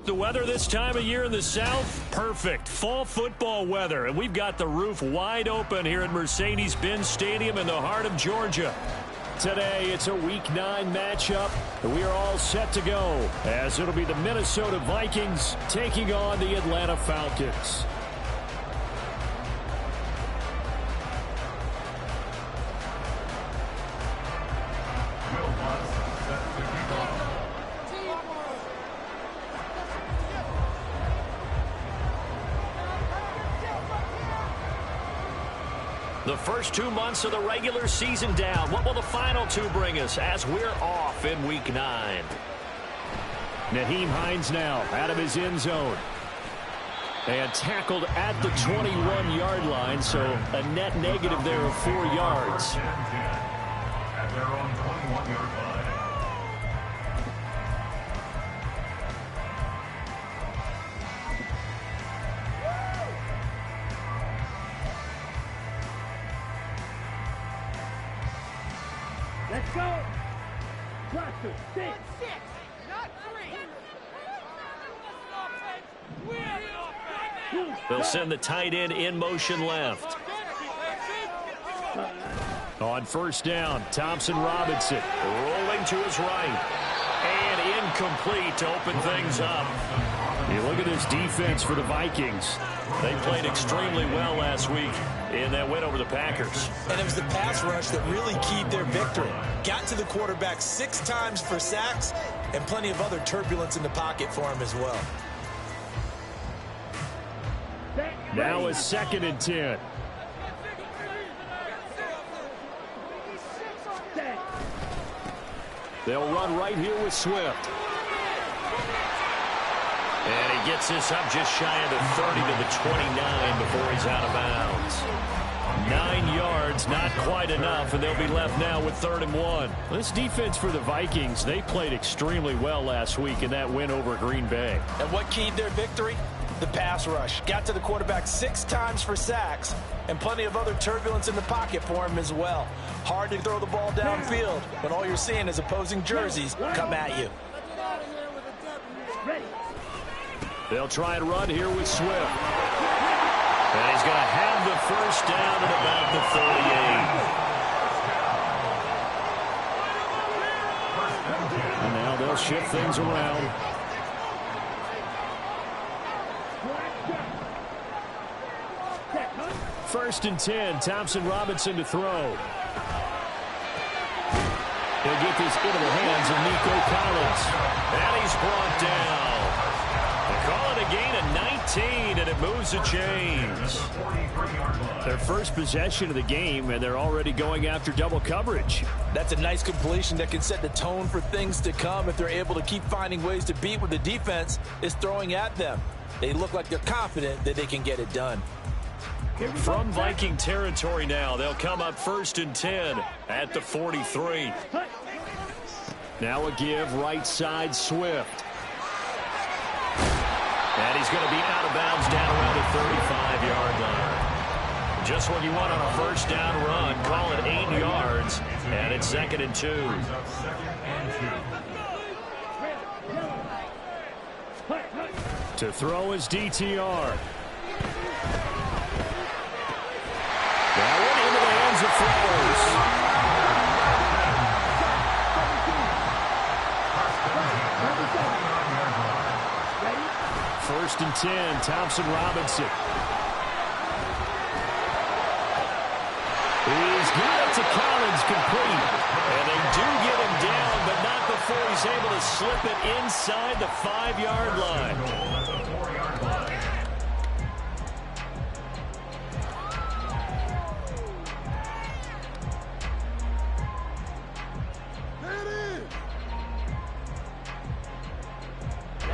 The weather this time of year in the South, perfect. Fall football weather, and we've got the roof wide open here at Mercedes-Benz Stadium in the heart of Georgia. Today, it's a Week 9 matchup, and we are all set to go, as it'll be the Minnesota Vikings taking on the Atlanta Falcons. The first 2 months of the regular season down. What will the final 2 bring us as we're off in Week 9? Nyheim Hines now out of his end zone. And tackled at the 21-yard line, so a net negative there of 4 yards. At their own 21-yard line. Let's go. Pressure. 6. Not 3. They'll send the tight end in motion left. On first down, Thompson Robinson rolling to his right. And incomplete to open things up. You look at this defense for the Vikings. They played extremely well last week in that win over the Packers. And it was the pass rush that really keyed their victory. Got to the quarterback 6 times for sacks and plenty of other turbulence in the pocket for him as well. Now a 2nd and 10. They'll run right here with Swift. And he gets this up just shy of the 30 to the 29 before he's out of bounds. 9 yards, not quite enough, and they'll be left now with 3rd and 1. This defense for the Vikings, they played extremely well last week in that win over Green Bay. And what keyed their victory? The pass rush. Got to the quarterback 6 times for sacks and plenty of other turbulence in the pocket for him as well. Hard to throw the ball downfield when all you're seeing is opposing jerseys come at you. They'll try and run here with Swift. And he's going to have the first down at about the 38. And now they'll shift things around. First and 10, Thompson Robinson to throw. He'll get this into the hands of Nico Collins. And he's brought down. They call it a gain of 19, and it moves the chains. Their first possession of the game, and they're already going after double coverage. That's a nice completion that can set the tone for things to come if they're able to keep finding ways to beat what the defense is throwing at them. They look like they're confident that they can get it done. From Viking territory now, they'll come up 1st and 10 at the 43. Now a give right side Swift. And he's going to be out of bounds down around the 35-yard line. Just what you want on a first down run. Call it 8 yards, and it's 2nd and 2. To throw is DTR. That one into the hands of Flowers. First and 10, Thompson Robinson. He's got it to Collins, complete. And they do get him down, but not before he's able to slip it inside the 5-yard line.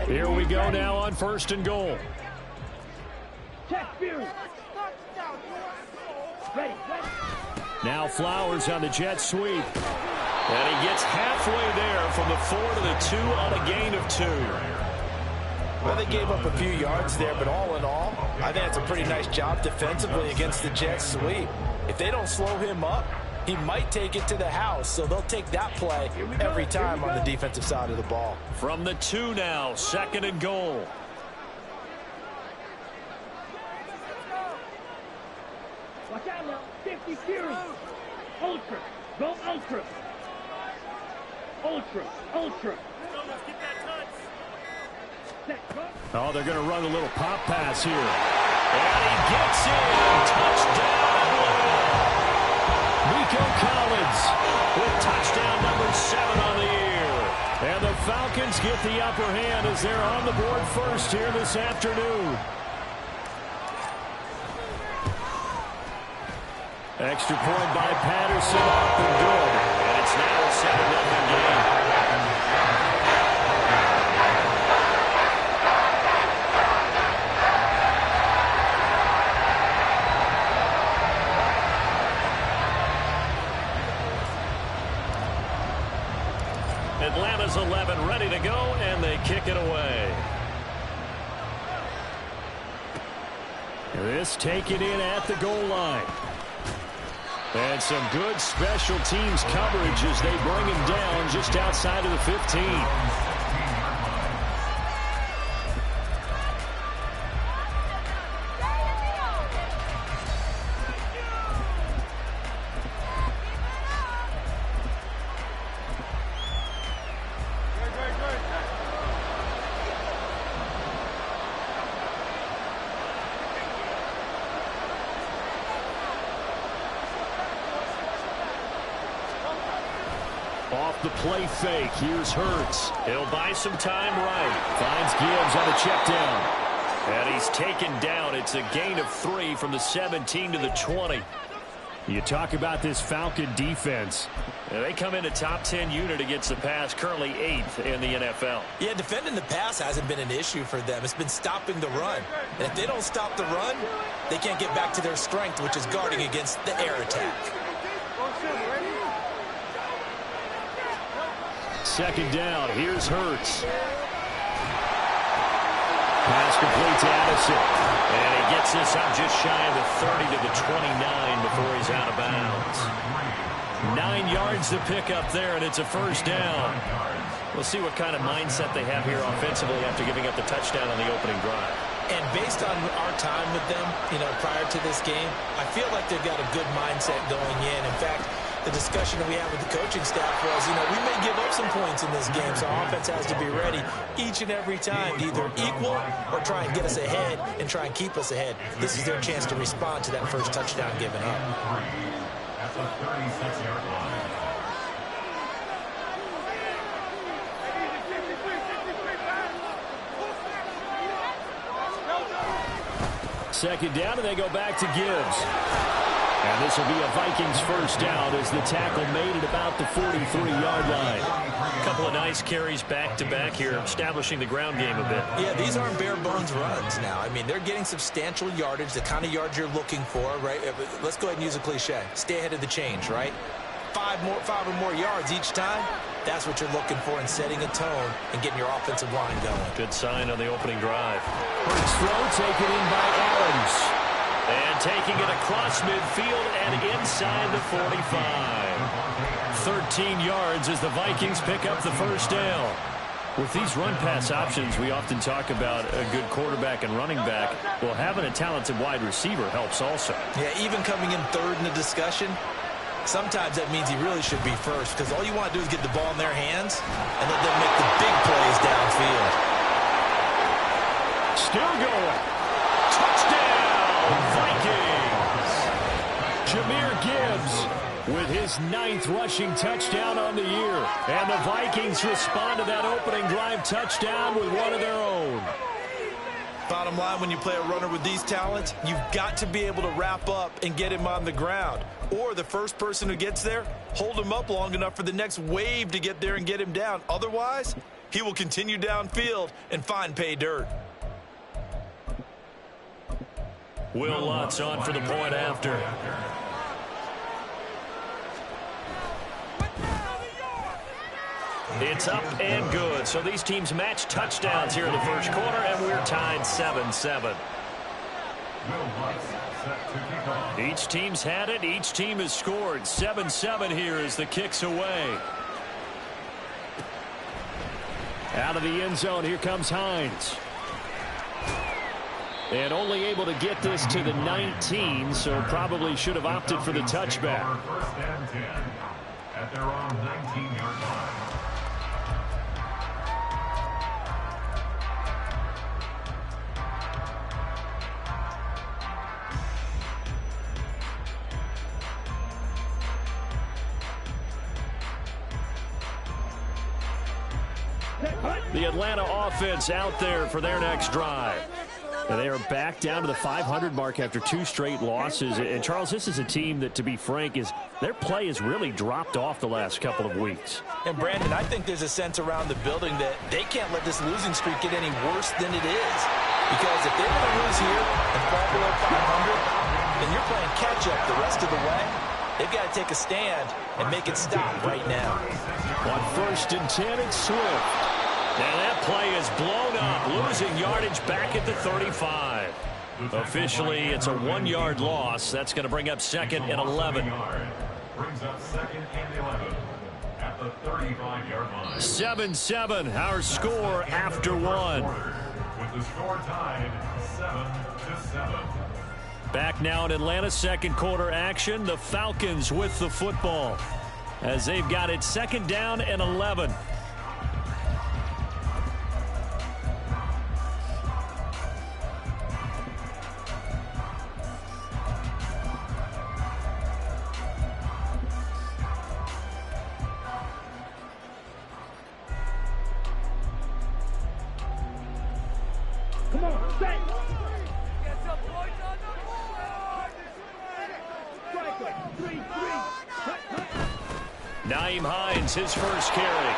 Here we go now on 1st and goal. Now Flowers on the jet sweep. And he gets halfway there from the 4 to the 2 on a gain of 2. Well, they gave up a few yards there, but all in all, I think that's a pretty nice job defensively against the jet sweep. If they don't slow him up, he might take it to the house, so they'll take that play every time on the defensive side of the ball. From the 2 now, 2nd and goal. Watch out now. 50 series. Ultra. Go ultra. Ultra. Ultra. Let's get that touch. Oh, they're going to run a little pop pass here. And he gets in. Touchdown. Nico Collins with touchdown number 7 on the year. And the Falcons get the upper hand as they're on the board first here this afternoon. Extra point by Patterson, up and good. And it's now a 7-0 game. Atlanta's 11 ready to go, and they kick it away. This taken in at the goal line. And some good special teams coverage as they bring him down just outside of the 15. Off the play fake. Here's Hurts. He'll buy some time right. Finds Gibbs on the check down. And he's taken down. It's a gain of 3 from the 17 to the 20. You talk about this Falcon defense. They come in a top 10 unit against the pass, currently 8th in the NFL. Yeah, defending the pass hasn't been an issue for them. It's been stopping the run. And if they don't stop the run, they can't get back to their strength, which is guarding against the air attack. 2nd down. Here's Hurts. Pass complete to Addison. And he gets this up just shy of the 30 to the 29 before he's out of bounds. 9 yards to pick up there, and it's a 1st down. We'll see what kind of mindset they have here offensively after giving up the touchdown on the opening drive. And based on our time with them, prior to this game, I feel like they've got a good mindset going in. In fact, the discussion that we had with the coaching staff was, we may give up some points in this game, so our offense has to be ready each and every time to either equal or try and get us ahead and try and keep us ahead. This is their chance to respond to that first touchdown given up. At the 36-yard line. Second down, and they go back to Gibbs. And this will be a Vikings 1st down as the tackle made at about the 43-yard line. A couple of nice carries back-to-back here, establishing the ground game a bit. Yeah, these aren't bare-bones runs now. I mean, they're getting substantial yardage, the kind of yards you're looking for, right? Let's go ahead and use a cliche. Stay ahead of the change, right? 5 or more yards each time. That's what you're looking for in setting a tone and getting your offensive line going. Good sign on the opening drive. Hurts throw taken in by Adams. And taking it across midfield and inside the 45. 13 yards as the Vikings pick up the 1st down. With these run-pass options, we often talk about a good quarterback and running back. Well, having a talented wide receiver helps also. Yeah, even coming in 3rd in the discussion, sometimes that means he really should be 1st, because all you want to do is get the ball in their hands and let them make the big plays downfield. Still going. Touchdown, Vikings. Jahmyr Gibbs with his 9th rushing touchdown on the year. And the Vikings respond to that opening drive touchdown with one of their own. Bottom line, when you play a runner with these talents, you've got to be able to wrap up and get him on the ground. Or the first person who gets there, hold him up long enough for the next wave to get there and get him down. Otherwise, he will continue downfield and find pay dirt. Will Lutz on for the point after. It's up and good. So these teams match touchdowns here in the 1st quarter, and we're tied 7-7. set to kick off. Each team's had it. Each team has scored. 7-7 here as the kick's away. Out of the end zone, here comes Hines. And only able to get this to the 19, so probably should have opted for the touchback. First and 10 at their own 19-yard line. The Atlanta offense out there for their next drive. And they are back down to the 500 mark after 2 straight losses. And, Charles, this is a team that, to be frank, their play has really dropped off the last couple of weeks. And, Brandon, I think there's a sense around the building that they can't let this losing streak get any worse than it is. Because if they're going to lose here and fall below 500, then you're playing catch-up the rest of the way. They've got to take a stand and make it stop right now. On 1st and 10, it's Swift. And that play is blown up, losing yardage back at the 35. Officially, it's a 1-yard loss. That's going to bring up 2nd and 11. Brings up 2nd and 11 at the 35-yard line. 7-7, our score after 1. With the score tied 7-7. Back now in Atlanta, 2nd quarter action. The Falcons with the football as they've got it 2nd down and 11. Come on, set. Striker, 3-3. Nyheim Hines, his first carry.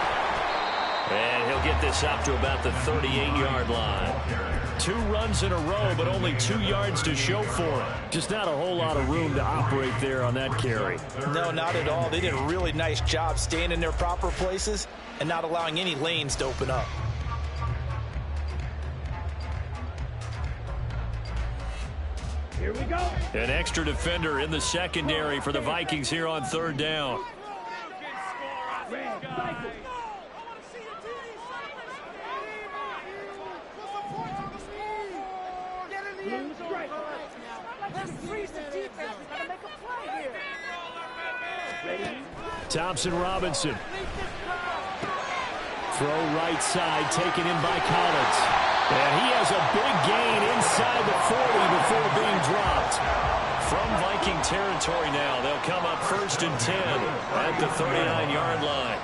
And he'll get this up to about the 38-yard line. 2 runs in a row, but only 2 yards to show for it. Just not a whole lot of room to operate there on that carry. No, not at all. They did a really nice job staying in their proper places and not allowing any lanes to open up. Here we go. An extra defender in the secondary for the Vikings here on 3rd down. Red, cycle. Blue striker. Let's freeze the defense. We gotta make a play here. Ready? Thompson Robinson. Throw right side, taken in by Collins. And he has a big gain inside the 40 before being dropped. From Viking territory now, they'll come up 1st and 10 at the 39-yard line.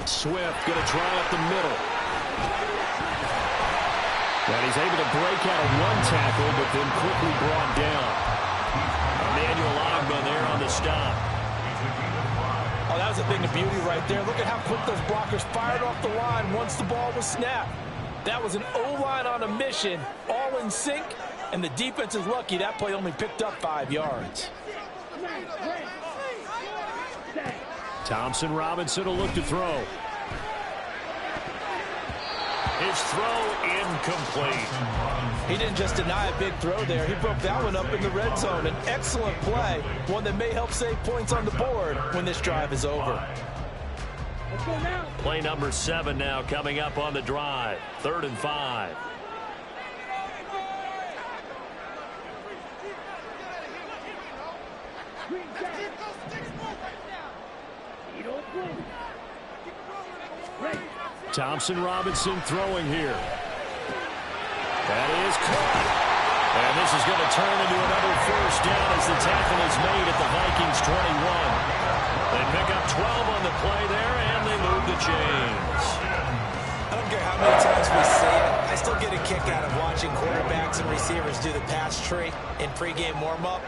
Swift going to try up the middle. And he's able to break out of 1 tackle, but then quickly brought down. Emmanuel Ogbah there on the stop. Oh, that was a thing of beauty right there. Look at how quick those blockers fired off the line once the ball was snapped. That was an O-line on a mission, all in sync, and the defense is lucky that play only picked up 5 yards. Thompson Robinson will look to throw. His throw incomplete. He didn't just deny a big throw there. He broke that one up in the red zone. An excellent play, one that may help save points on the board when this drive is over. Let's go now. Play number 7 now coming up on the drive. 3rd and 5. Green jack. You don't blue. Ready. Thompson Robinson throwing here. That is caught. And this is going to turn into another 1st down as the tackle is made at the Vikings 21. They pick up 12 on the play there, and they move the chains. I don't care how many times we see it. I still get a kick out of watching quarterbacks and receivers do the pass tree in pregame warm-up.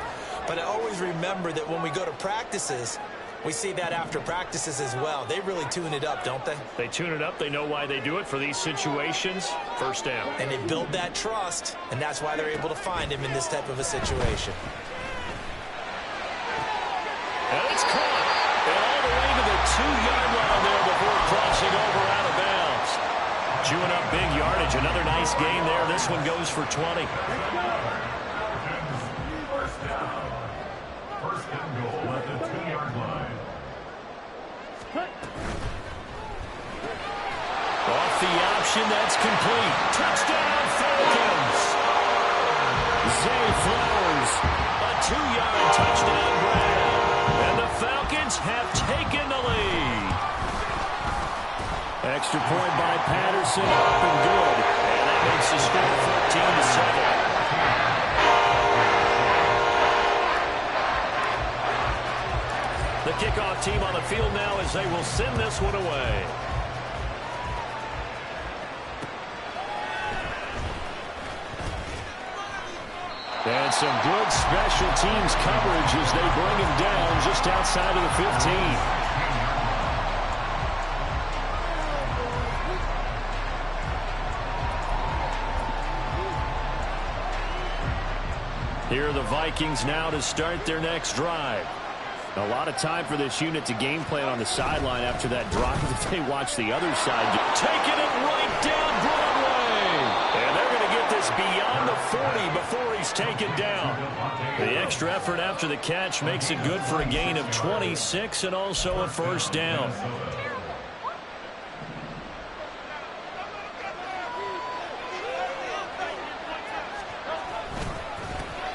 But I always remember that when we go to practices, we see that after practices as well. They really tune it up, don't they? They tune it up. They know why they do it for these situations. 1st down. And they build that trust, and that's why they're able to find him in this type of a situation. And it's caught. And all the way to the 2-yard line there before crossing over out of bounds. Chewing up big yardage. Another nice gain there. This one goes for 20. First down. First and goal at the 2-yard line. Off the option, that's complete. Touchdown, Falcons. Zay Flowers, a 2-yard touchdown grab. And the Falcons have taken the lead. Extra point by Patterson, up and good. And that makes the score 14-7. The kickoff team on the field now as they will send this one away. And some good special teams coverage as they bring him down just outside of the 15. Here are the Vikings now to start their next drive. A lot of time for this unit to game plan on the sideline after that drive that they watch the other side. Taking it right down Broadway. And they're going to get this beyond the 40 before he's taken down. The extra effort after the catch makes it good for a gain of 26 and also a first down.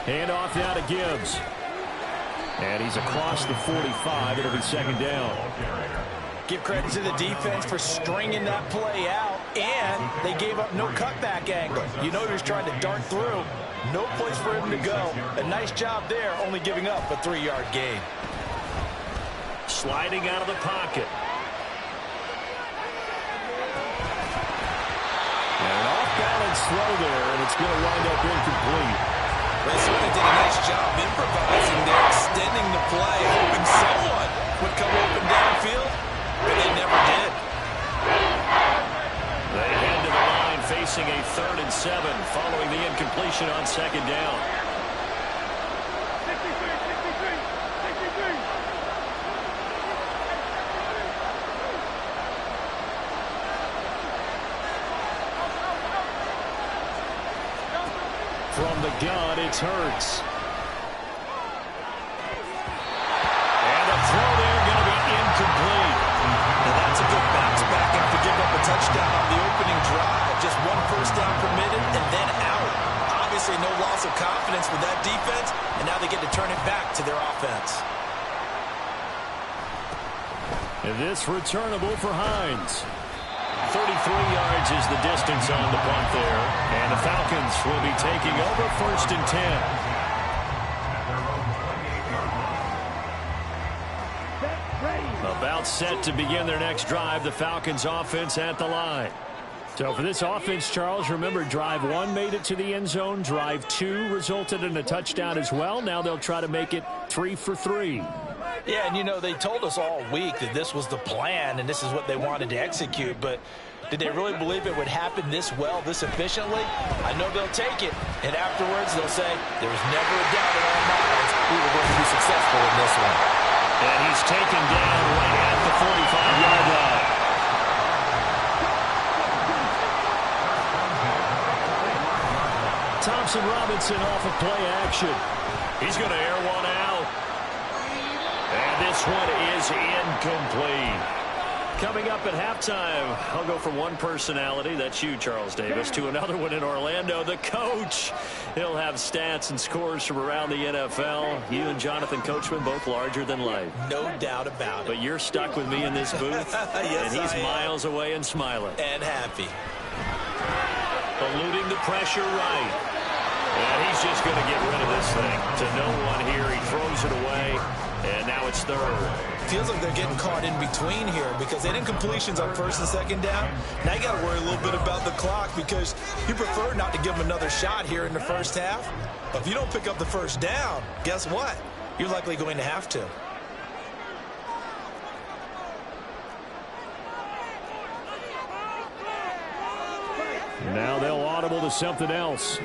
Handoff now to Gibbs. And he's across the 45. It'll be second down. Give credit to the defense for stringing that play out, and they gave up no cutback angle. You know he was trying to dart through. No place for him to go. A nice job there, only giving up a 3-yard gain. Sliding out of the pocket. And an off-balance throw there, and it's going to wind up incomplete. They certainly did a nice job improvising there, extending the play, hoping someone would come open downfield, but they never did. They head to the line facing a 3rd and 7 following the incompletion on second down. 63. From the gun, it's Hurts. And a throw there going to be incomplete. Now that's a good bounce back and to give up a touchdown on the opening drive. Just one first down permitted and then out. Obviously no loss of confidence with that defense, and now they get to turn it back to their offense. And this returnable for Hines. 33 yards is the distance on the punt there. And the Falcons will be taking over 1st and 10. About set to begin their next drive. The Falcons offense at the line. So for this offense, Charles, remember drive 1 made it to the end zone. Drive 2 resulted in a touchdown as well. Now they'll try to make it 3 for 3. Yeah, and you know, they told us all week that this was the plan and this is what they wanted to execute, but did they really believe it would happen this well, this efficiently? I know they'll take it, and afterwards they'll say, there was never a doubt in our minds we were going to be successful in this one. And he's taken down right at the 45-yard line. Thompson Robinson off of play action. He's going to air one out. And this one is incomplete. Coming up at halftime, I'll go from one personality, that's you, Charles Davis, to another one in Orlando, the coach. He'll have stats and scores from around the NFL. You and Jonathan Coachman, both larger than life. No doubt about it. But you're stuck with me in this booth, yes, and he's miles away and smiling. And happy. Eluding the pressure right. And he's just going to get rid of this thing to no one here. He throws it away, and now it's 3rd. Feels like they're getting caught in between here because they didn't completions on 1st and 2nd down. Now you got to worry a little bit about the clock because you prefer not to give them another shot here in the first half. But if you don't pick up the first down, guess what? You're likely going to have to. Now they'll audible to something else.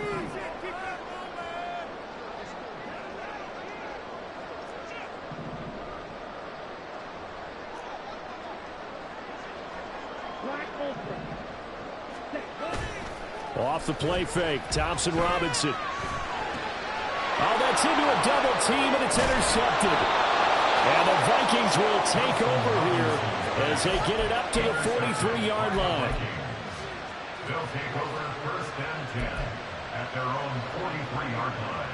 Off the play fake, Thompson Robinson. Oh, that's into a double team, and it's intercepted. And the Vikings will take over here as they get it up to the 43-yard line. They'll take over 1st and 10 at their own 43-yard line.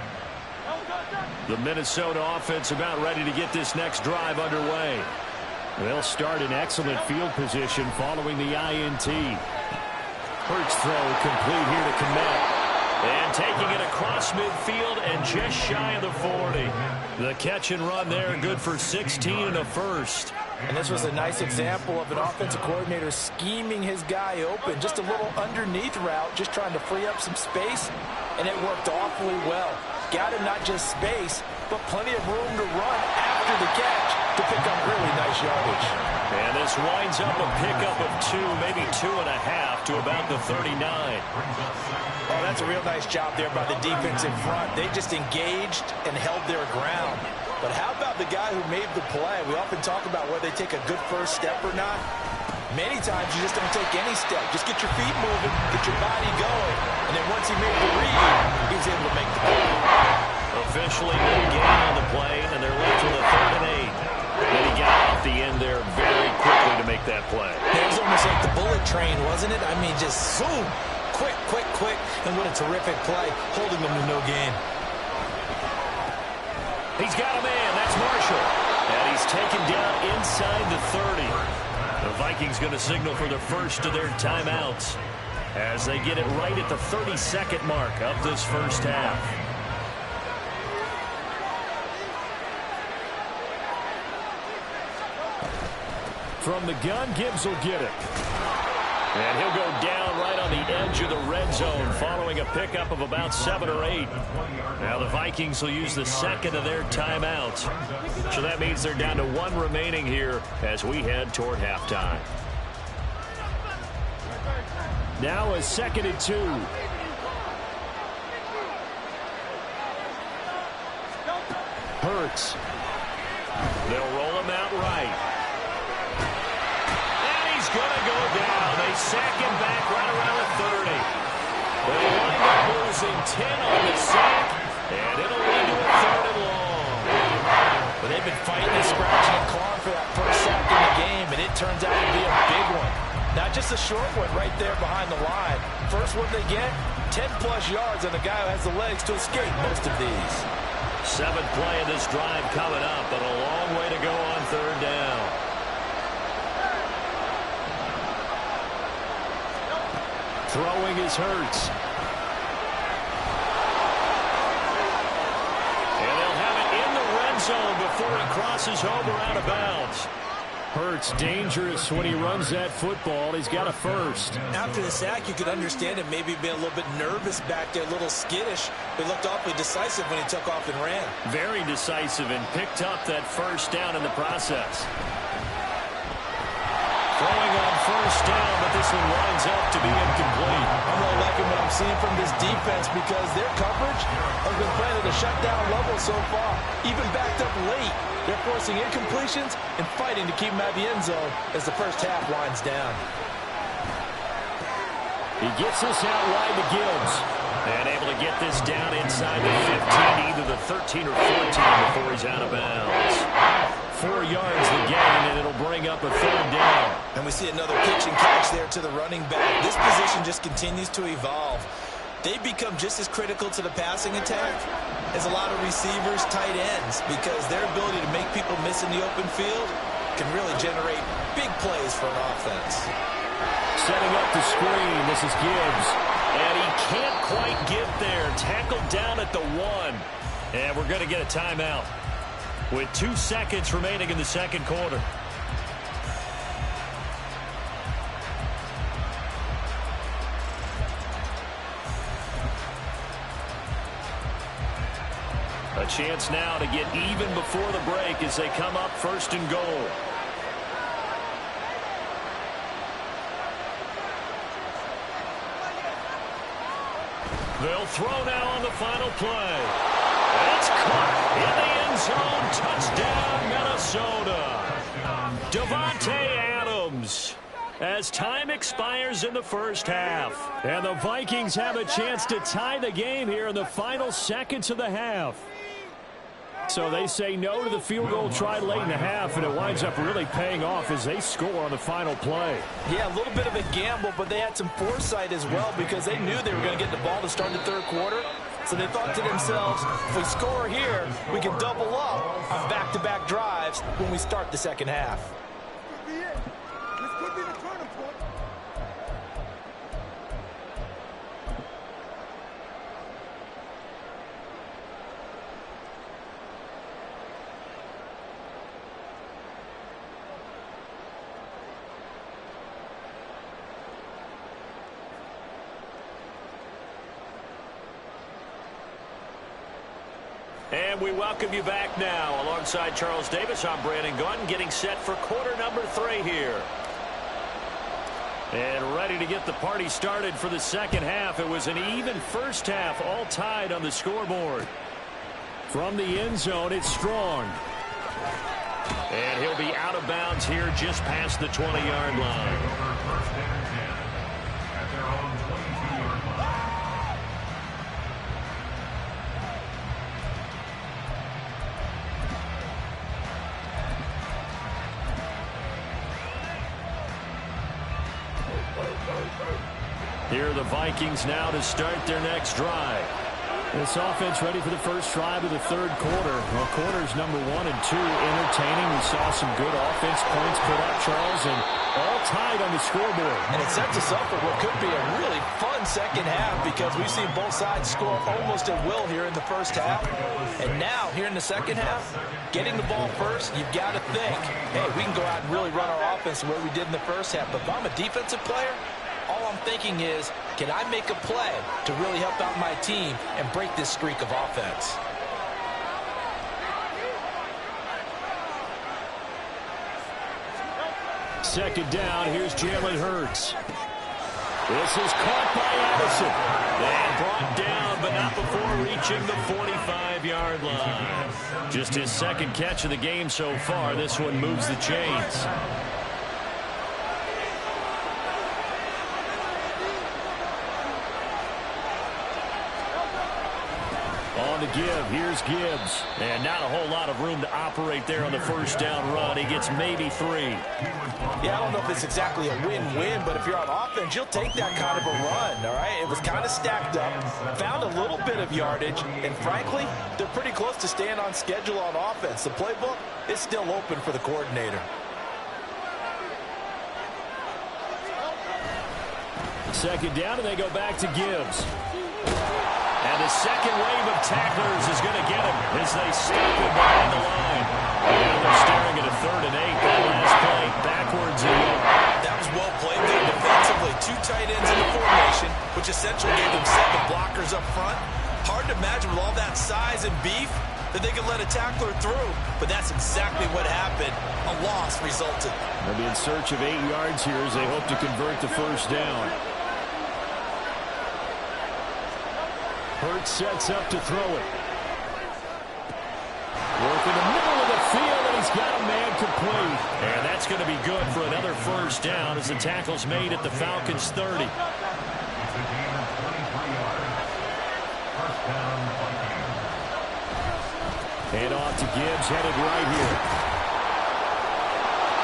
The Minnesota offense about ready to get this next drive underway. They'll start in excellent field position following the INT. Hurts throw complete here to Kmet. And taking it across midfield and just shy of the 40. The catch and run there, good for 16 and a first. And this was a nice example of an offensive coordinator scheming his guy open. Just a little underneath route, just trying to free up some space, and it worked awfully well. Got him not just space, but plenty of room to run after the catch to pick up really nice yardage. And this winds up a pickup of 2, maybe 2.5 to about the 39. Oh, that's a real nice job there by the defense in front. They just engaged and held their ground. But how about the guy who made the play? We often talk about whether they take a good first step or not. Many times you just don't take any step. Just get your feet moving, get your body going, and then once he made the read, he was able to make the play. Officially no gain on the play, and they're left with a 3rd and 8. And he got off the end there very quickly to make that play. It was almost like the bullet train, wasn't it? I mean, just zoom, quick, quick, quick, and what a terrific play, holding them to no gain. He's got a man. That's Marshall. And he's taken down inside the 30. The Vikings going to signal for the first of their timeouts as they get it right at the 32nd mark of this first half. From the gun, Gibbs will get it. And he'll go down right on the edge of the red zone following a pickup of about 7 or 8. Now the Vikings will use the second of their timeouts. So that means they're down to 1 remaining here as we head toward halftime. Now a 2nd and 2. Hurts. They'll roll him out right. Going to go down. They sack him back right around the 30. They wind up losing 10 on the sack, and it'll lead to a 3rd and long. But they've been fighting and scratching and clawing for that first sack in the game, and it turns out to be a big one. Not just a short one right there behind the line. First one they get, 10-plus yards on the guy who has the legs to escape most of these. 7th play of this drive coming up, but a long way to go on 3rd down. Throwing is Hurts. And they'll have it in the red zone before he crosses over out of bounds. Hurts dangerous when he runs that football. He's got a first. After the sack, you could understand him maybe being a little bit nervous back there, a little skittish. But looked awfully decisive when he took off and ran. Very decisive and picked up that first down in the process. Throwing on first down, but this one winds up to be incomplete. I'm really liking what I'm seeing from this defense because their coverage has been playing at a shutdown level so far. Even backed up late, they're forcing incompletions and fighting to keep them out of the end zone as the first half winds down. He gets this out wide to Gibbs. And able to get this down inside the 15, either the 13 or 14 before he's out of bounds. 4 yards the gain, and it'll bring up a 3rd down. And we see another pitch and catch there to the running back. This position just continues to evolve. They become just as critical to the passing attack as a lot of receivers, tight ends, because their ability to make people miss in the open field can really generate big plays for an offense. Setting up the screen, this is Gibbs. And he can't quite get there. Tackled down at the 1. And we're going to get a timeout with 2 seconds remaining in the second quarter. A chance now to get even before the break as they come up 1st and goal. They'll throw now on the final play. It's caught in the end zone. Touchdown, Minnesota. Davante Adams. as time expires in the first half. And the Vikings have a chance to tie the game here in the final seconds of the half. So they say no to the field goal try late in the half, and it winds up really paying off as they score on the final play. Yeah, a little bit of a gamble, but they had some foresight as well because they knew they were going to get the ball to start the third quarter. So they thought to themselves, if we score here, we can double up on back-to-back drives when we start the second half. This could be the turning point. And we welcome you back now. Alongside Charles Davis, I'm Brandon Gaudin, getting set for quarter number 3 here. And ready to get the party started for the second half. It was an even first half, all tied on the scoreboard. From the end zone, it's Strong. And he'll be out of bounds here just past the 20-yard line. First and 10 at their own 22-yard line. Here are the Vikings now to start their next drive. This offense ready for the first drive of the third quarter. Well, quarters number 1 and 2 entertaining. We saw some good offense points put up, Charles, and all tied on the scoreboard. And it sets us up for what could be a really fun second half because we've seen both sides score almost at will here in the first half. And now, here in the second half, getting the ball first, you've got to think, hey, we can go out and really run our offense the way we did in the first half. But if I'm a defensive player, all I'm thinking is, can I make a play to really help out my team and break this streak of offense? Second down, here's Jalen Hurts. This is caught by Addison. And brought down, but not before reaching the 45-yard line. Just his second catch of the game so far. This one moves the chains. On the give, here's Gibbs. And not a whole lot of room to operate there on the first down run. He gets maybe 3. Yeah, I don't know if it's exactly a win-win, but if you're on offense, you'll take that kind of a run, all right? It was kind of stacked up, found a little bit of yardage, and frankly, they're pretty close to staying on schedule on offense. The playbook is still open for the coordinator. Second down, and they go back to Gibbs. And the second wave of tacklers is going to get him as they stop him behind the line. And they're staring at a 3rd and 8. That last play backwards again. That was well played there defensively. 2 tight ends in the formation, which essentially gave them 7 blockers up front. Hard to imagine with all that size and beef that they could let a tackler through. But that's exactly what happened. A loss resulted. They'll be in search of 8 yards here as they hope to convert the first down. Hurts sets up to throw it. Work in the middle of the field, and he's got a man complete. And that's going to be good for another first down as the tackle's made at the Falcons' 30. It's a gain of 23 yards. First down, Vikings. And off to Gibbs, headed right here.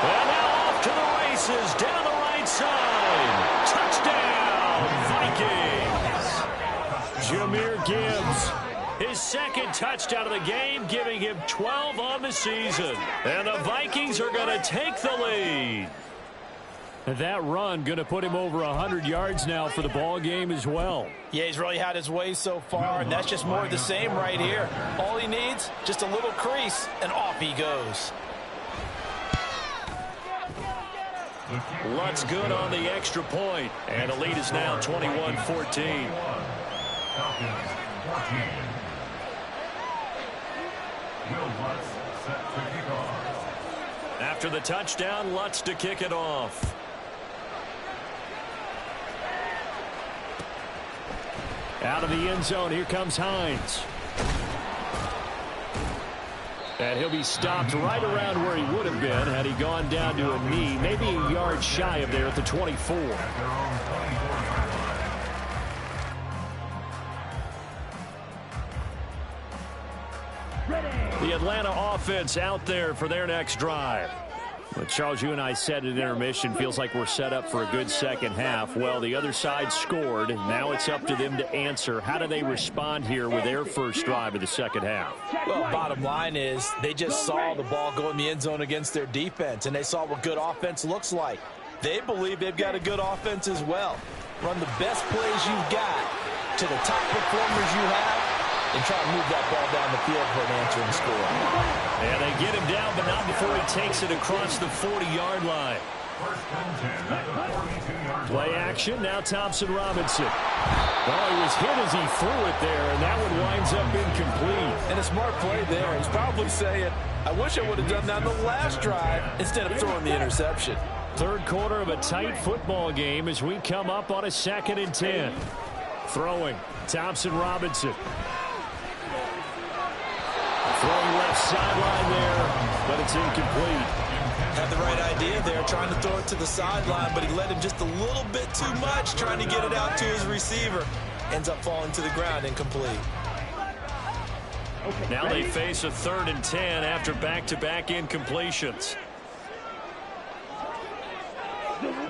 And now off to the races, down the right side. Touchdown, Vikings. Jahmyr Gibbs, his second touchdown of the game, giving him 12 on the season. And the Vikings are going to take the lead. And that run going to put him over 100 yards now for the ball game as well. Yeah, he's really had his way so far, and that's just more of the same right here. All he needs, just a little crease, and off he goes. Lutz good on the extra point, and the lead is now 21-14. Falcons 14. Will Lutz set to kick off. After the touchdown, Lutz to kick it off. Out of the end zone, here comes Hines. And he'll be stopped right around where he would have been had he gone down to a knee, maybe a yard shy of there at the 24. The Atlanta offense out there for their next drive. But Charles, you and I said at intermission, feels like we're set up for a good second half. Well, the other side scored. Now it's up to them to answer. How do they respond here with their first drive of the second half? Well, bottom line is they just saw the ball go in the end zone against their defense, and they saw what good offense looks like. They believe they've got a good offense as well. Run the best plays you've got to the top performers you have, and try to move that ball down the field for an answering score. And they get him down, but not before he takes it across the 40-yard line. Play action, now Thompson Robinson. Well, he was hit as he threw it there, and that one winds up incomplete. And a smart play there. He's probably saying, I wish I would have done that on the last drive instead of throwing the interception. Third quarter of a tight football game as we come up on a 2nd and 10. Throwing, Thompson Robinson. Throwing left sideline there, but it's incomplete. Had the right idea there, trying to throw it to the sideline, but he let him just a little bit too much, trying to get it out to his receiver. Ends up falling to the ground, incomplete. Now they face a 3rd and 10 after back-to-back incompletions.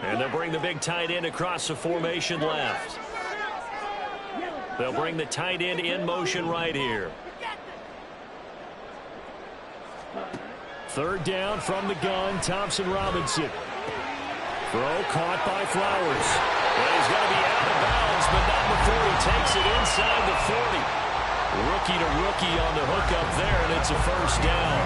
And they'll bring the big tight end across the formation left. They'll bring the tight end in motion right here. 3rd down from the gun, Thompson Robinson. Throw caught by Flowers. And he's going to be out of bounds, but not before he takes it inside the 40. Rookie to rookie on the hook up there, and it's a 1st down.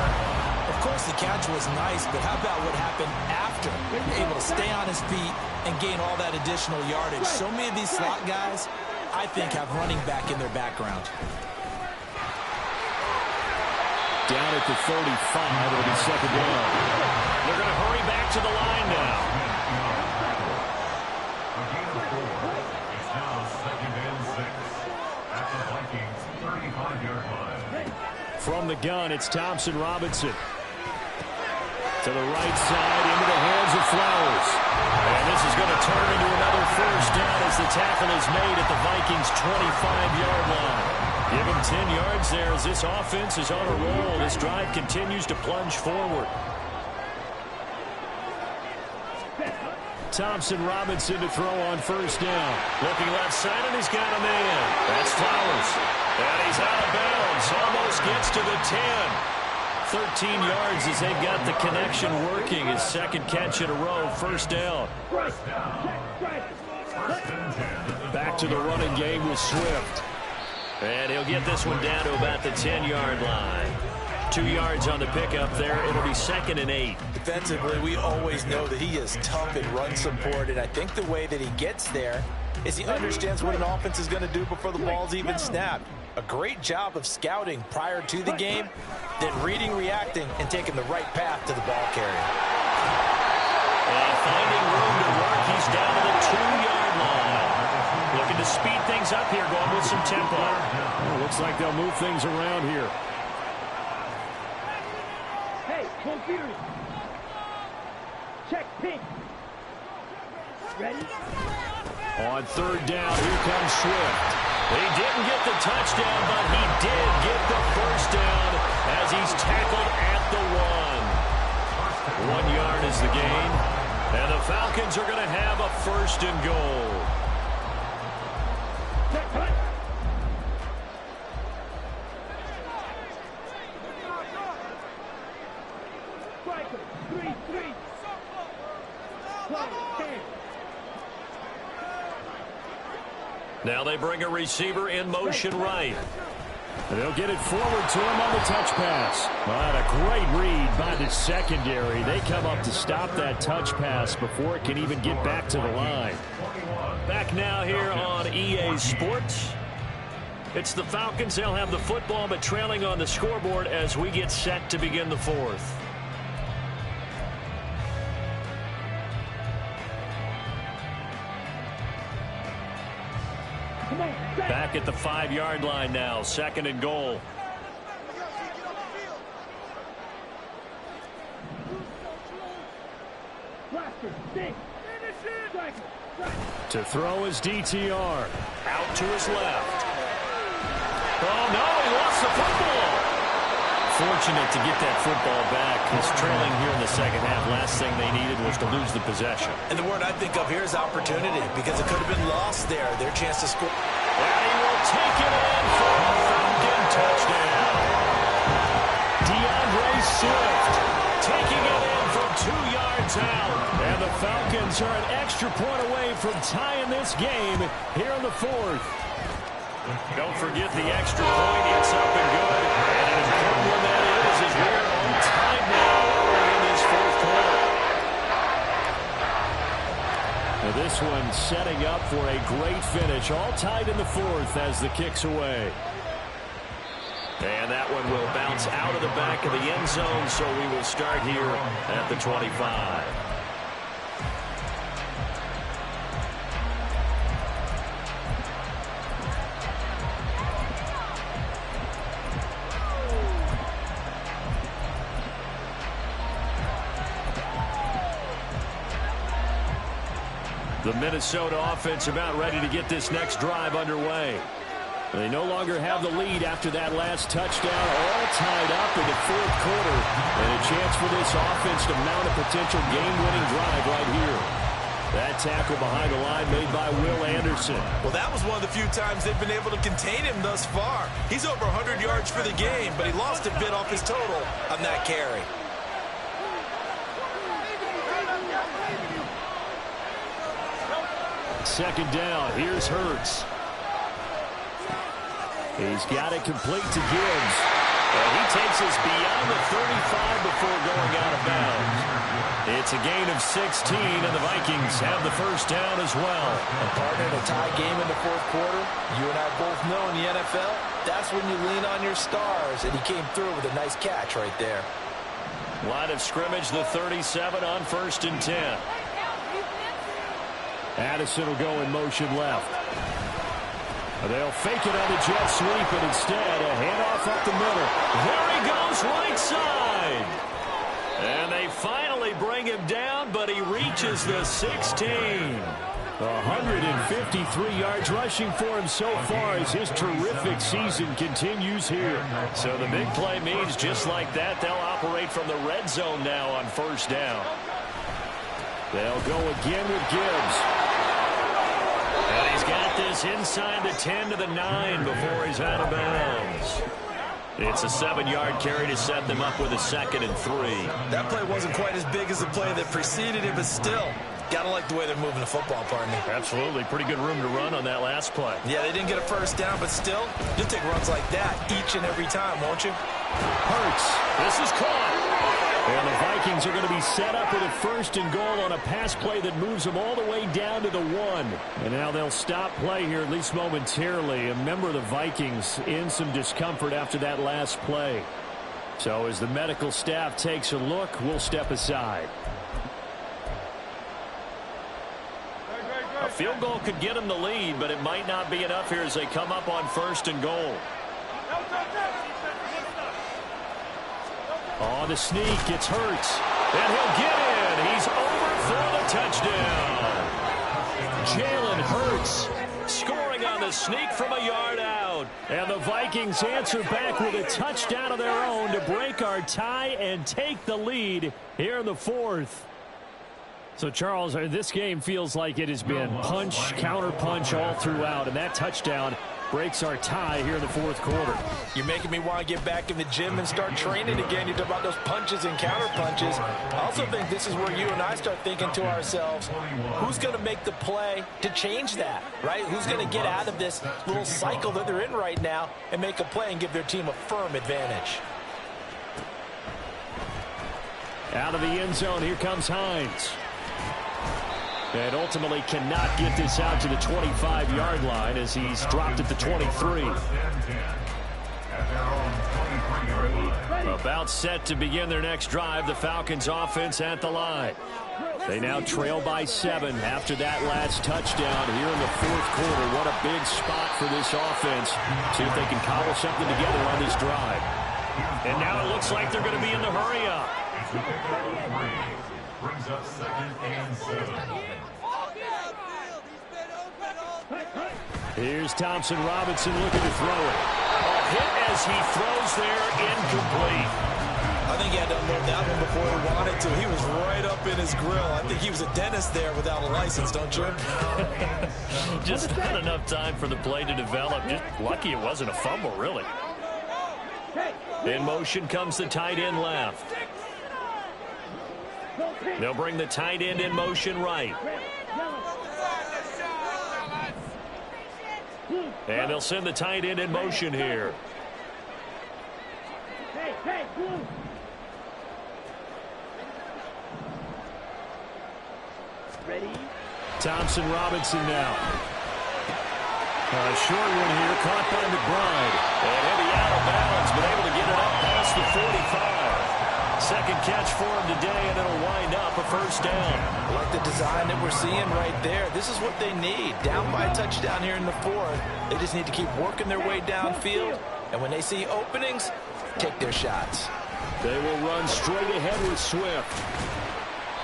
Of course, the catch was nice, but how about what happened after? Able to stay on his feet and gain all that additional yardage. So many of these slot guys, I think, have running back in their background. Down at the 35, it'll be 2nd down. They're going to hurry back to the line now. It's now 2nd and 6 at the Vikings 35-yard line. From the gun, it's Thompson Robinson. To the right side, into the hands of Flowers. And this is going to turn into another 1st down as the tackle is made at the Vikings' 25-yard line. Give him 10 yards there as this offense is on a roll. This drive continues to plunge forward. Thompson Robinson to throw on 1st down. Looking left side, and he's got a man. That's Flowers. And he's out of bounds. Almost gets to the 10. 13 yards as they've got the connection working. His 2nd catch in a row. 1st down. Back to the running game with Swift. And he'll get this one down to about the 10-yard line. 2 yards on the pickup there. It'll be 2nd and 8. Defensively, we always know that he is tough in run support, and I think the way that he gets there is he understands what an offense is going to do before the ball's even snapped. A great job of scouting prior to the game, then reading, reacting, and taking the right path to the ball carrier. And finding room to work, he's down to the 2-yard line. Looking to speed things up here, going with some tempo. Well, looks like they'll move things around here. Hey, Confury. Check pink. Ready? On 3rd down, here comes Swift. He didn't get the touchdown, but he did get the 1st down as he's tackled at the 1. 1 yard is the gain. And the Falcons are going to have a 1st and goal. Now they bring a receiver in motion right. And they'll get it forward to him on the touch pass. Well, a great read by the secondary. They come up to stop that touch pass before it can even get back to the line. Back now here on EA Sports. It's the Falcons. They'll have the football, but trailing on the scoreboard as we get set to begin the 4th. Back at the 5-yard line now. 2nd and goal. Blaster, stick. Striker, striker. To throw his DTR. Out to his left. Oh, no, he lost the football. Fortunate to get that football back. He's trailing here in the second half. Last thing they needed was to lose the possession. And the word I think of here is opportunity, because it could have been lost there. Their chance to score. And he will take it in for a Falcon touchdown. DeAndre Swift taking it in from 2 yards out. And the Falcons are an extra point away from tying this game here in the fourth. Don't forget the extra point. It's up and good. And an important one that is, as we're on time now early in this fourth quarter. Now this one setting up for a great finish. All tied in the fourth as the kick's away. And that one will bounce out of the back of the end zone, so we will start here at the 25. The Minnesota offense about ready to get this next drive underway. They no longer have the lead after that last touchdown, all tied up in the fourth quarter. And a chance for this offense to mount a potential game-winning drive right here. That tackle behind the line made by Will Anderson. Well, that was one of the few times they've been able to contain him thus far. He's over 100 yards for the game, but he lost a bit off his total on that carry. Second down, here's Hurts. He's got it complete to Gibbs. And he takes us beyond the 35 before going out of bounds. It's a gain of 16, and the Vikings have the first down as well. And partner, in a tie game in the fourth quarter, you and I both know in the NFL, that's when you lean on your stars, and he came through with a nice catch right there. Line of scrimmage, the 37 on 1st and 10. Addison will go in motion left. They'll fake it on the jet sweep, and instead a handoff up the middle. There he goes, right side. And they finally bring him down, but he reaches the 16. 153 yards rushing for him so far as his terrific season continues here. So the big play means just like that, they'll operate from the red zone now on first down. They'll go again with Gibbs. And he's got this inside the 10 to the 9 before he's out of bounds. It's a 7-yard carry to set them up with a 2nd and 3. That play wasn't quite as big as the play that preceded it, but still, gotta like the way they're moving the football, partner. Absolutely. Pretty good room to run on that last play. Yeah, they didn't get a first down, but still, you'll take runs like that each and every time, won't you? Hurts. This is caught. And the Vikings are going to be set up with a 1st and goal on a pass play that moves them all the way down to the 1. And now they'll stop play here, at least momentarily. A member of the Vikings in some discomfort after that last play. So as the medical staff takes a look, we'll step aside. A field goal could get them the lead, but it might not be enough here as they come up on 1st and goal. On the sneak, it's Hurts. And he'll get in. He's over for the touchdown. Jalen Hurts scoring on the sneak from a yard out. And the Vikings answer back with a touchdown of their own to break our tie and take the lead here in the fourth. So, Charles, this game feels like it has been punch, counter-punch all throughout. And that touchdown breaks our tie here in the fourth quarter. You're making me want to get back in the gym and start training again. You talk about those punches and counter punches. I also think this is where you and I start thinking to ourselves, who's going to make the play to change that, right? Who's going to get out of this little cycle that they're in right now and make a play and give their team a firm advantage? Out of the end zone, here comes Hines. And ultimately cannot get this out to the 25-yard line as he's dropped at the 23. About set to begin their next drive, the Falcons offense at the line. They now trail by 7 after that last touchdown here in the fourth quarter. What a big spot for this offense. See if they can cobble something together on this drive. And now it looks like they're going to be in the hurry up. brings up 2nd and 7. Here's Thompson Robinson looking to throw it. A hit as he throws there, incomplete. I think he had to unload that one before he wanted to. He was right up in his grill. I think he was a dentist there without a license, don't you? Just not enough time for the play to develop. Just lucky it wasn't a fumble, really. In motion comes the tight end left. They'll bring the tight end in motion right. And they'll send the tight end in motion here. Hey, blue. Ready? Thompson Robinson now. A short one here, caught by McBride. And he'll be out of bounds, but able to get it up past the 45. Second catch for him today, and it'll wind up a first down. I like the design that we're seeing right there. This is what they need. Down by a touchdown here in the 4th. They just need to keep working their way downfield. And when they see openings, take their shots. They will run straight ahead with Swift.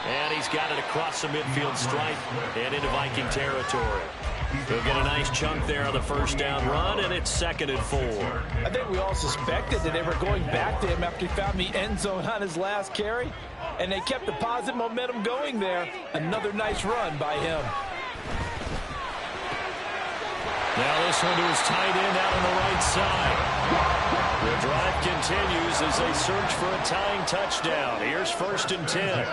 And he's got it across the midfield stripe and into Viking territory. He'll get a nice chunk there on the first down run, and it's 2nd and 4. I think we all suspected that they were going back to him after he found the end zone on his last carry. And they kept the positive momentum going there. Another nice run by him. Now this one to his tight end out on the right side. The drive continues as they search for a tying touchdown. Here's 1st and 10.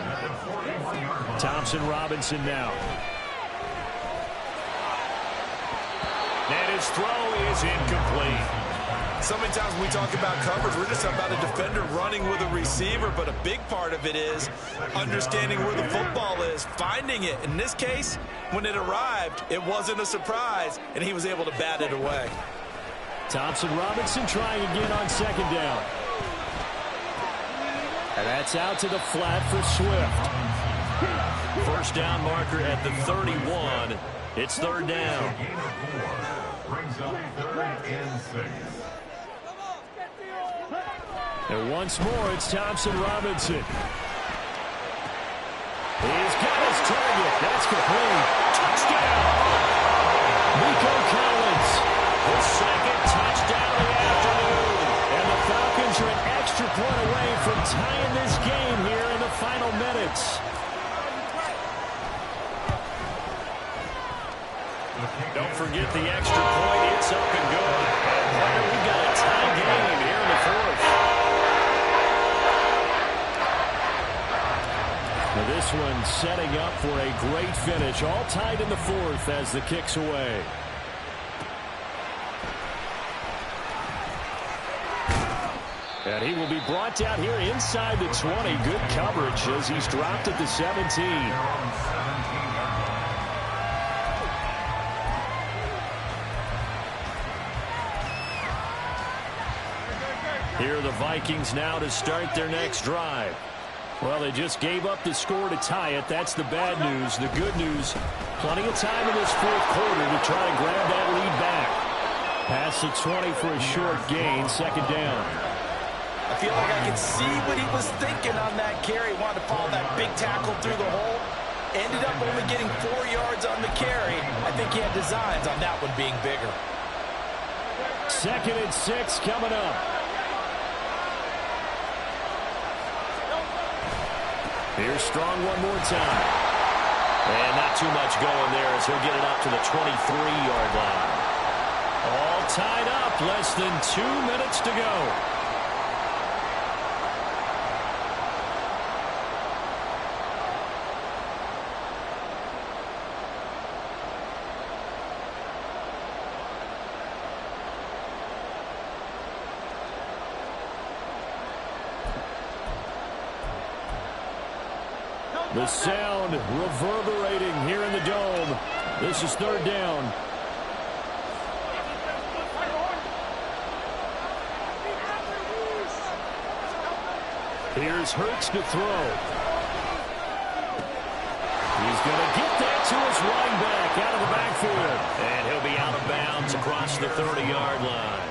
Thompson Robinson now. And his throw is incomplete. So many times when we talk about coverage, we're just about a defender running with a receiver, but a big part of it is understanding where the football is, finding it. In this case, when it arrived, it wasn't a surprise, and he was able to bat it away. Thompson Robinson trying again on 2nd down. And that's out to the flat for Swift. First down marker at the 31. It's 3rd down. Brings up 3rd and 6. And once more, it's Thompson Robinson. He's got his target. That's complete. Touchdown! Nico Collins. His 2nd touchdown of the afternoon. And the Falcons are an extra point away from tying this game here in the final minutes. Don't forget the extra point. It's up and good. And we've got a tie game here in the 4th. Now this one setting up for a great finish. All tied in the 4th as the kick's away. And he will be brought down here inside the 20. Good coverage as he's dropped at the 17. Here are the Vikings now to start their next drive. Well, they just gave up the score to tie it. That's the bad news. The good news, plenty of time in this 4th quarter to try to grab that lead back. Past the 20 for a short gain, 2nd down. I feel like I can see what he was thinking on that carry. Wanted to follow that big tackle through the hole. Ended up only getting 4 yards on the carry. I think he had designs on that one being bigger. 2nd and 6 coming up. Here's Strong one more time. And not too much going there as he'll get it up to the 23-yard line. All tied up, less than 2 minutes to go. The sound reverberating here in the dome. This is 3rd down. Here's Hurts to throw. He's going to get that to his running back out of the backfield. And he'll be out of bounds across the 30-yard line.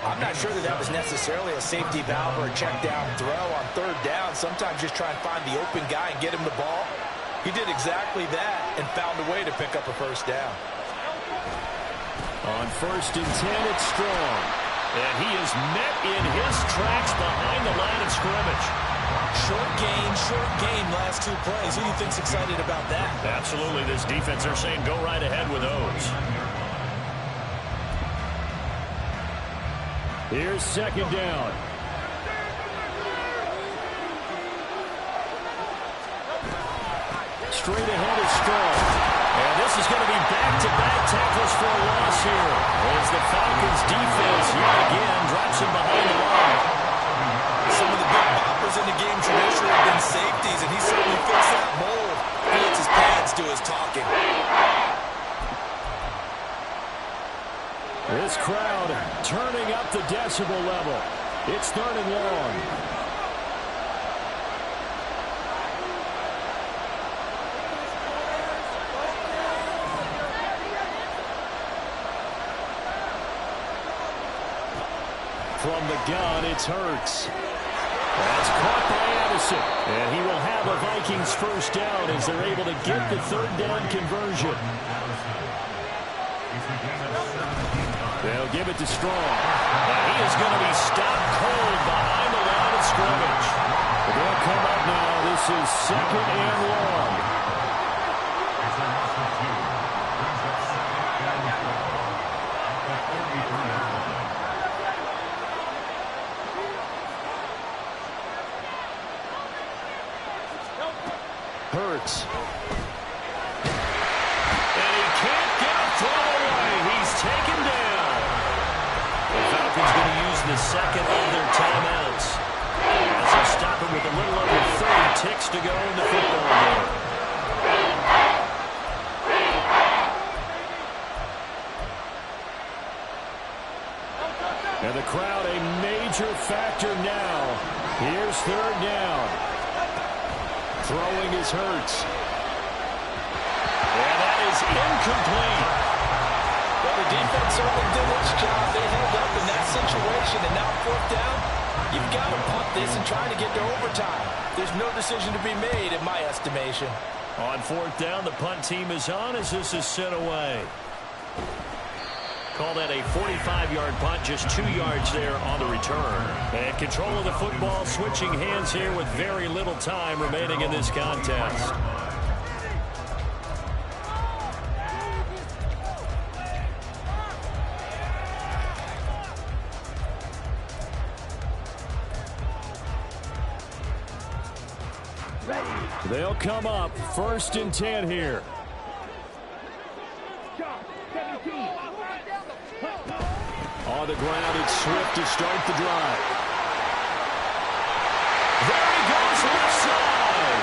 I'm not sure that was necessarily a safety valve or a check down throw on third down. Sometimes just try and find the open guy and get him the ball. He did exactly that and found a way to pick up a first down. On 1st and 10, it's Strong. And he is met in his tracks behind the line of scrimmage. Short gain last 2 plays. Who do you think's excited about that? Absolutely. This defense, they're saying go right ahead with those. Here's 2nd down. Straight ahead is Strong. And this is going to be back-to-back tackles for a loss here, as the Falcons defense yet again drops him behind the line. Some of the big boppers in the game traditionally have been safeties, and he certainly fits that mold. He lets his pads do his talking. This crowd turning up the decibel level. It's 3rd and long. From the gun, it's Hurts. That's caught by Addison. And he will have a Vikings first down as they're able to get the 3rd down conversion. They'll give it to Strong. And he is going to be stopped cold behind the line of scrimmage. They'll come up now. This is 2nd and long. Hurts. And he can't get a throw away. He's taken down. The Falcons going to use the 2nd of their timeouts, as they stop him with a little over 30 ticks to go in the football game. And the crowd a major factor now. Here's 3rd down. Throwing is Hurts. And that is incomplete. Well, the defense certainly did its job. They held up in that situation, and now 4th down, you've got to punt this and try to get to overtime. There's no decision to be made, in my estimation. On 4th down, the punt team is on as this is sent away. Call that a 45-yard punt, just 2 yards there on the return. And control of the football, switching hands here with very little time remaining in this contest. They'll come up 1st and 10 here. On the ground, it's Swift to start the drive. There he goes left side.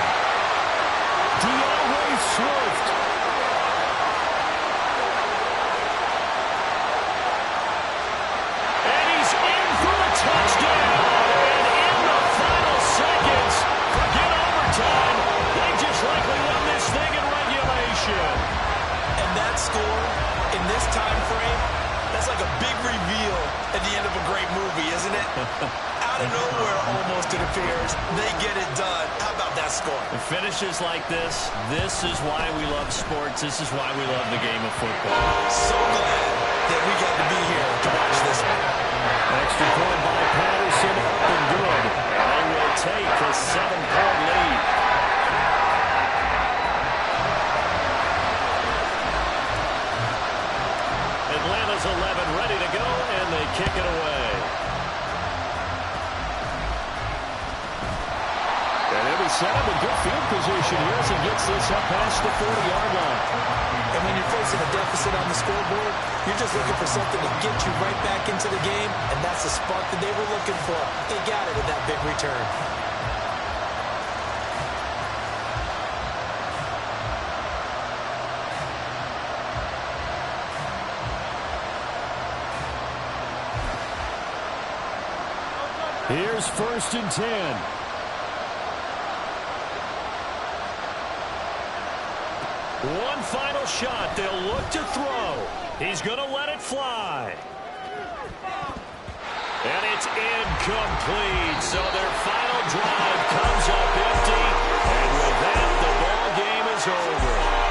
DeAndre Swift. And he's in for a touchdown. And in the final seconds, forget overtime. They just likely won this thing in regulation. And that score in this time frame, that's like a big reveal at the end of a great movie, isn't it? Out of nowhere, almost, it appears. They get it done. How about that score? It finishes like this. This is why we love sports. This is why we love the game of football. So glad that we got to be here to watch this one. Extra point by Patterson, up and good. They will take a 7-point lead. Atlanta's 11 ready to go, and they kick it away. And he'll be set up in good field position here as he gets this up past the 40-yard line. And when you're facing a deficit on the scoreboard, you're just looking for something to get you right back into the game, and that's the spark that they were looking for. They got it with that big return. Here's 1st and 10. One final shot. They'll look to throw. He's going to let it fly. And it's incomplete. So their final drive comes up empty. And with that, the ball game is over.